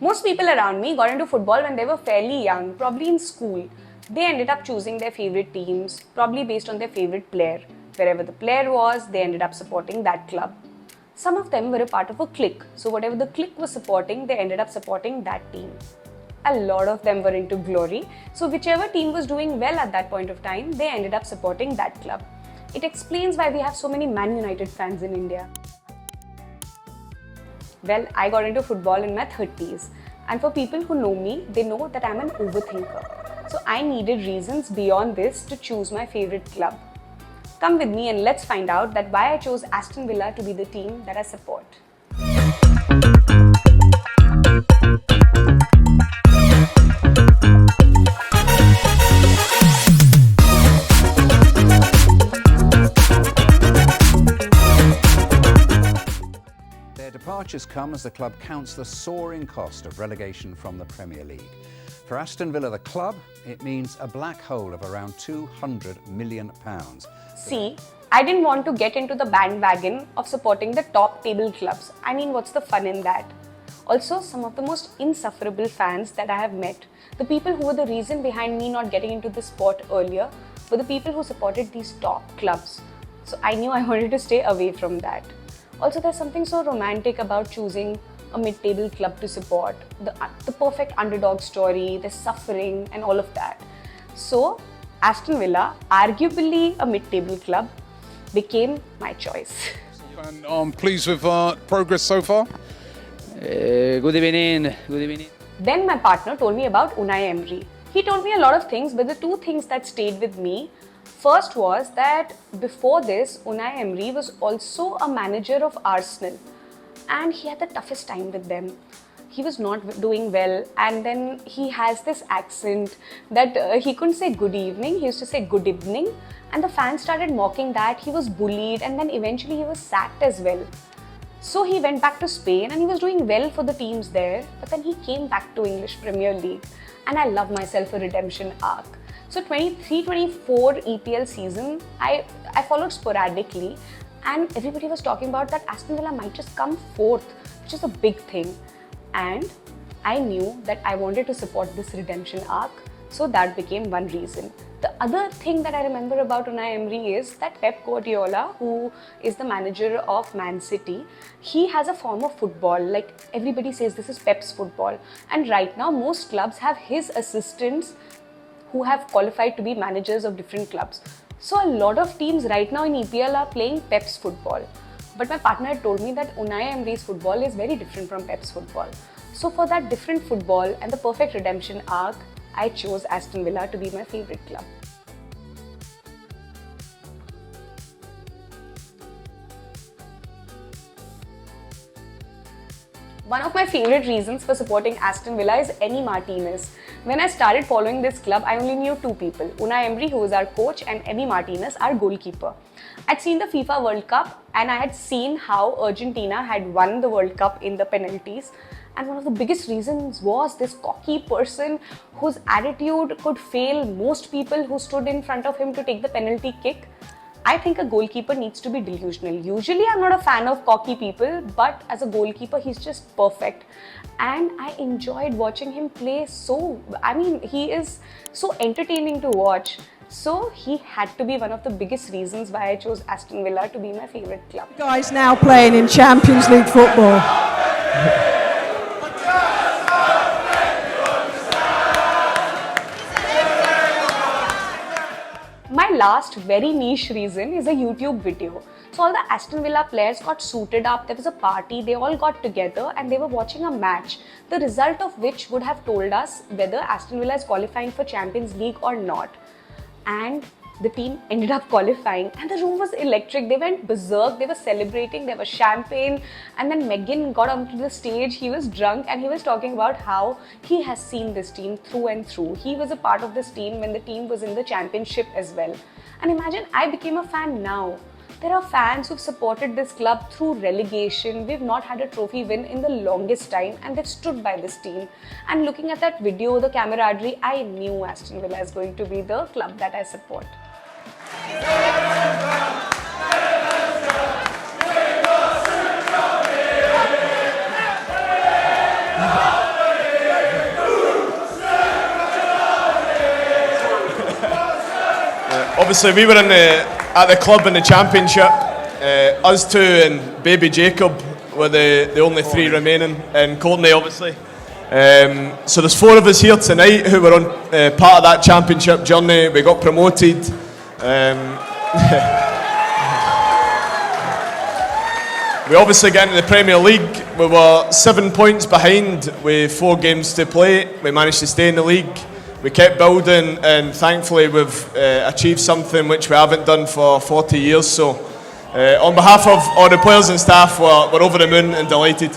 Most people around me got into football when they were fairly young, probably in school. They ended up choosing their favorite teams, probably based on their favorite player. Wherever the player was, they ended up supporting that club. Some of them were a part of a clique, so whatever the clique was supporting, they ended up supporting that team. A lot of them were into glory, so whichever team was doing well at that point of time, they ended up supporting that club. It explains why we have so many Man United fans in India. Well, I got into football in my 30s, and for people who know me, they know that I'm an overthinker. So I needed reasons beyond this to choose my favorite club. Come with me and let's find out that why I chose Aston Villa to be the team that I support. Their departures come as the club counts the soaring cost of relegation from the Premier League. For Aston Villa, the club, it means a black hole of around £200 million. See, I didn't want to get into the bandwagon of supporting the top table clubs. I mean, what's the fun in that? Also, some of the most insufferable fans that I have met, the people who were the reason behind me not getting into the sport earlier, were the people who supported these top clubs. So I knew I wanted to stay away from that. Also, there's something so romantic about choosing a mid-table club to support. The perfect underdog story, the suffering and all of that. So, Aston Villa, arguably a mid-table club, became my choice. And I'm pleased with progress so far. Good evening. Good evening. Then my partner told me about Unai Emery. He told me a lot of things, but the two things that stayed with me, first was that before this, Unai Emery was also a manager of Arsenal, and he had the toughest time with them. He was not doing well, and then he has this accent that he couldn't say good evening, he used to say good evening, and the fans started mocking that. He was bullied, and then eventually he was sacked as well. So he went back to Spain and he was doing well for the teams there, but then he came back to English Premier League, and I love myself a redemption arc. So 23-24 EPL season, I followed sporadically, and everybody was talking about that Aston Villa might just come fourth, which is a big thing. And I knew that I wanted to support this redemption arc, so that became one reason. The other thing that I remember about Unai Emery is that Pep Guardiola, who is the manager of Man City, he has a form of football. Like, everybody says this is Pep's football. And right now, most clubs have his assistants who have qualified to be managers of different clubs. So a lot of teams right now in EPL are playing Pep's football. But my partner had told me that Unai Emery's football is very different from Pep's football. So for that different football and the perfect redemption arc, I chose Aston Villa to be my favorite club. One of my favorite reasons for supporting Aston Villa is Emi Martinez. When I started following this club, I only knew two people, Unai Emery, who is our coach, and Emi Martinez, our goalkeeper. I'd seen the FIFA World Cup and I had seen how Argentina had won the World Cup in the penalties. And one of the biggest reasons was this cocky person whose attitude could fail most people who stood in front of him to take the penalty kick. I think a goalkeeper needs to be delusional. Usually I'm not a fan of cocky people, but as a goalkeeper, he's just perfect. And I enjoyed watching him play he is so entertaining to watch. So he had to be one of the biggest reasons why I chose Aston Villa to be my favorite club. Guys now playing in Champions League football. My last very niche reason is a YouTube video. So all the Aston Villa players got suited up, there was a party, they all got together and they were watching a match, the result of which would have told us whether Aston Villa is qualifying for Champions League or not. And the team ended up qualifying and the room was electric. They went berserk, they were celebrating, there was champagne, and then Megan got onto the stage. He was drunk and he was talking about how he has seen this team through and through. He was a part of this team when the team was in the championship as well. And imagine, I became a fan now. There are fans who've supported this club through relegation. We've not had a trophy win in the longest time and they've stood by this team. And looking at that video, the camaraderie, I knew Aston Villa is going to be the club that I support. obviously we were at the club in the Championship. Us two and baby Jacob were the only three remaining, and Courtney obviously. So there's four of us here tonight who were on part of that Championship journey. We got promoted. We obviously got into the Premier League. We were 7 points behind with 4 games to play. We managed to stay in the league. We kept building, and thankfully we've achieved something which we haven't done for 40 years. So on behalf of all the players and staff, we're over the moon and delighted.